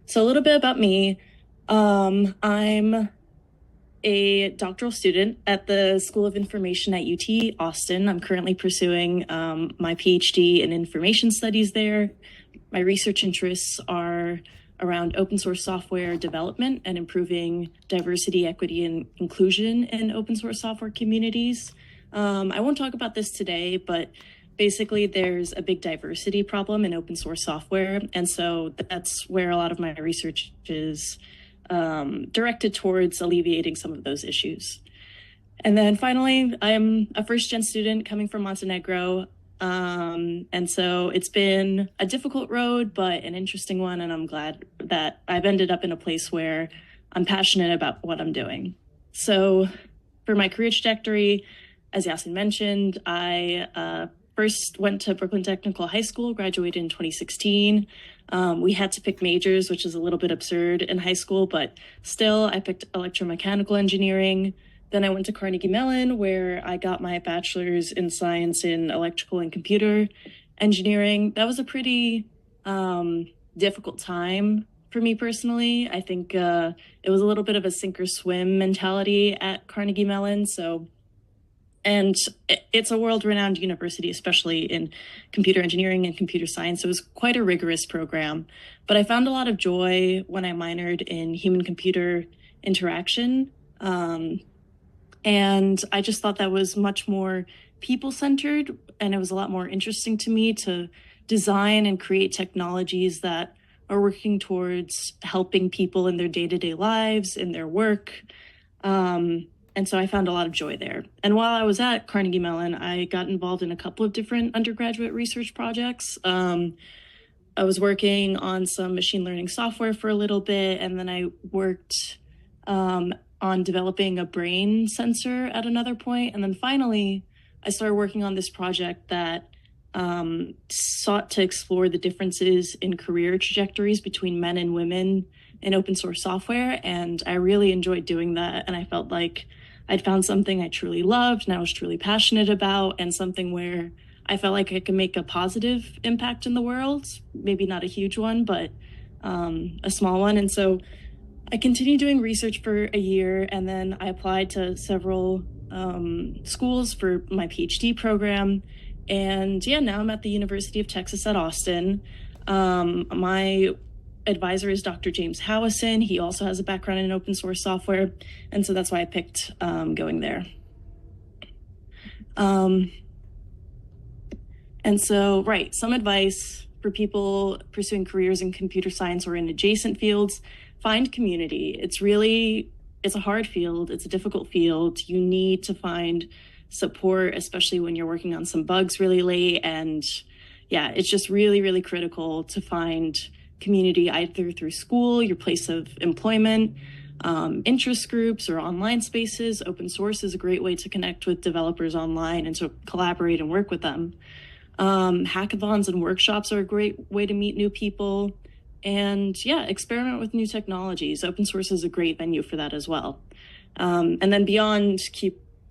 So a little bit about me. I'm a doctoral student at the School of Information at UT Austin. I'm currently pursuing my PhD in information studies there. My research interests are around open source software development and improving diversity, equity, and inclusion in open source software communities. I won't talk about this today, but basically there's a big diversity problem in open source software. And so that's where a lot of my research is directed towards alleviating some of those issues. And then finally, I'm a first gen student coming from Montenegro. And so it's been a difficult road, but an interesting one. And I'm glad that I've ended up in a place where I'm passionate about what I'm doing. So for my career trajectory, as Yasin mentioned, I first went to Brooklyn Technical High School, graduated in 2016. We had to pick majors, which is a little bit absurd in high school, but still I picked electromechanical engineering. Then I went to Carnegie Mellon, where I got my bachelor's in science in electrical and computer engineering. That was a pretty difficult time for me personally. I think it was a little bit of a sink or swim mentality at Carnegie Mellon. And it's a world-renowned university, especially in computer engineering and computer science. So it was quite a rigorous program. But I found a lot of joy when I minored in human-computer interaction. And I just thought that was much more people-centered, and it was a lot more interesting to me to design and create technologies that are working towards helping people in their day-to-day lives, in their work. And so I found a lot of joy there. And while I was at Carnegie Mellon, I got involved in a couple of different undergraduate research projects. I was working on some machine learning software for a little bit, and then I worked on developing a brain sensor at another point. And then finally, I started working on this project that sought to explore the differences in career trajectories between men and women in open source software. And I really enjoyed doing that. And I felt like I'd found something I truly loved and I was truly passionate about, and something where I felt like I could make a positive impact in the world. Maybe not a huge one, but a small one. And so I continued doing research for a year, and then I applied to several schools for my PhD program. And yeah, now I'm at the University of Texas at Austin. My advisor is Dr. James Howison. He also has a background in open source software. And so that's why I picked going there. And so, right, some advice for people pursuing careers in computer science or in adjacent fields: find community. It's a hard field. It's a difficult field. You need to find support, especially when you're working on some bugs really late. And yeah, it's just really, really critical to find community either through school, your place of employment, interest groups, or online spaces. Open source is a great way to connect with developers online and to collaborate and work with them. Hackathons and workshops are a great way to meet new people. And yeah, experiment with new technologies. Open source is a great venue for that as well. And then beyond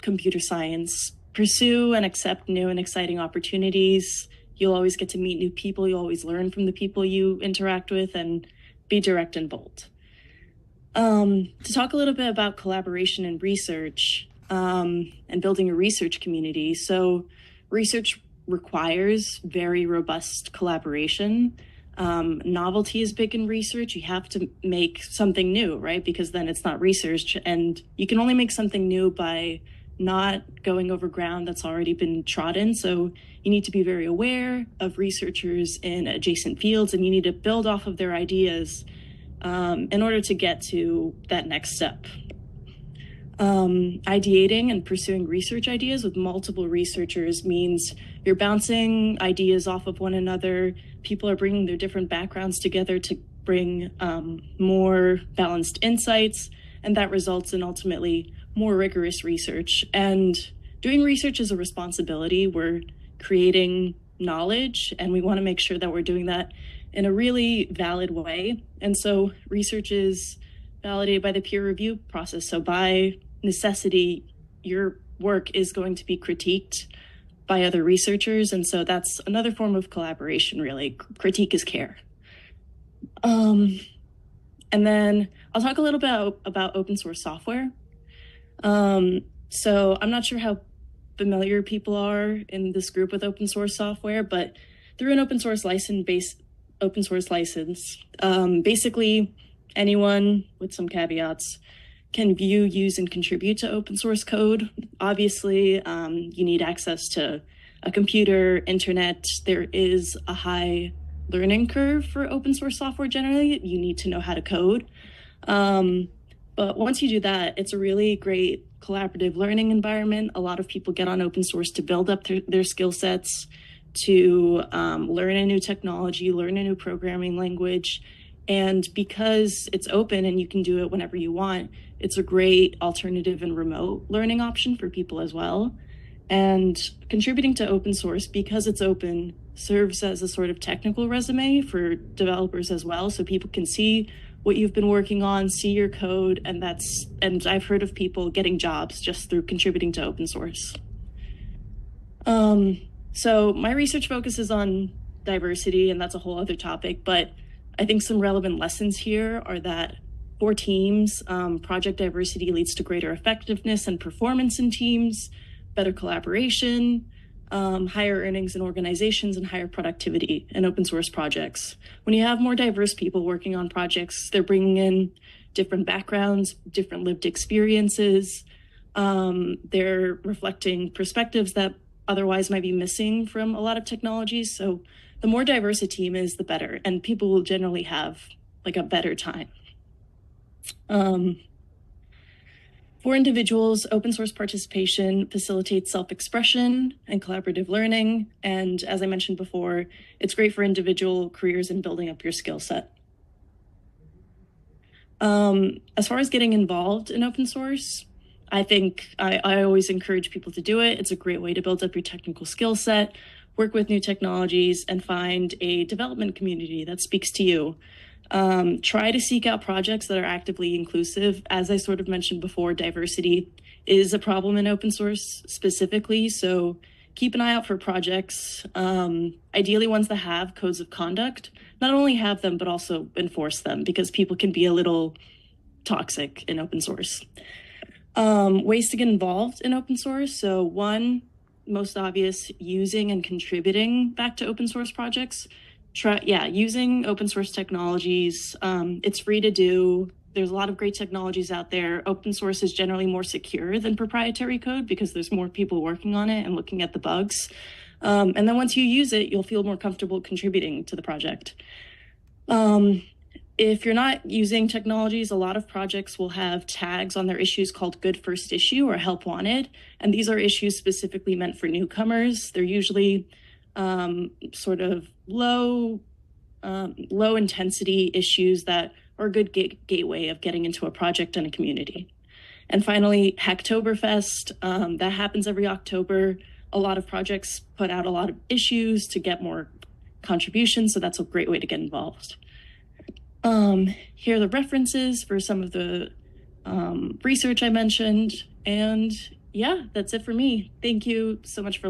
computer science, pursue and accept new and exciting opportunities. You'll always get to meet new people. You'll always learn from the people you interact with, and be direct and bold. To talk a little bit about collaboration and research, and building a research community. So research requires very robust collaboration. Novelty is big in research. You have to make something new, right? Because then it's not research, and you can only make something new by not going over ground that's already been trodden. So you need to be very aware of researchers in adjacent fields, and you need to build off of their ideas in order to get to that next step. Ideating and pursuing research ideas with multiple researchers means you're bouncing ideas off of one another. People are bringing their different backgrounds together to bring more balanced insights, and that results in ultimately more rigorous research. And doing research is a responsibility. We're creating knowledge, and we want to make sure that we're doing that in a really valid way. And so research is validated by the peer review process. So by necessity, your work is going to be critiqued by other researchers. And so that's another form of collaboration, really. Critique is care. And then I'll talk a little bit about open source software. So I'm not sure how familiar people are in this group with open source software, but through an open source license, basically anyone with some caveats can view, use, and contribute to open source code. Obviously, you need access to a computer, internet. There is a high learning curve for open source software generally. You need to know how to code. But once you do that, it's a really great collaborative learning environment. A lot of people get on open source to build up their skill sets, to learn a new technology, learn a new programming language. And because it's open and you can do it whenever you want, it's a great alternative and remote learning option for people as well. And contributing to open source, because it's open, serves as a sort of technical resume for developers as well. So people can see what you've been working on, see your code, and I've heard of people getting jobs just through contributing to open source. So my research focuses on diversity, and that's a whole other topic, but I think some relevant lessons here are that for teams, project diversity leads to greater effectiveness and performance in teams, better collaboration, higher earnings in organizations, and higher productivity in open source projects. When you have more diverse people working on projects, they're bringing in different backgrounds, different lived experiences. They're reflecting perspectives that otherwise might be missing from a lot of technologies. So the more diverse a team is, the better, and people will generally have like a better time. For individuals, open source participation facilitates self-expression and collaborative learning. And as I mentioned before, it's great for individual careers and building up your skill set. As far as getting involved in open source, I think I always encourage people to do it. It's a great way to build up your technical skill set, work with new technologies, and find a development community that speaks to you. Try to seek out projects that are actively inclusive. As I sort of mentioned before, diversity is a problem in open source specifically. So keep an eye out for projects, ideally ones that have codes of conduct. Not only have them, but also enforce them, because people can be a little toxic in open source. Ways to get involved in open source. So one, most obvious, using and contributing back to open source projects. Using open source technologies. It's free to do. There's a lot of great technologies out there. Open source is generally more secure than proprietary code because there's more people working on it and looking at the bugs. And then once you use it, you'll feel more comfortable contributing to the project. If you're not using technologies, a lot of projects will have tags on their issues called Good First Issue or Help Wanted. And these are issues specifically meant for newcomers. They're usually sort of low intensity issues that are a good gateway of getting into a project and a community. And finally, Hacktoberfest, that happens every October. A lot of projects put out a lot of issues to get more contributions, so that's a great way to get involved. Here are the references for some of the research I mentioned, and yeah, that's it for me. Thank you so much for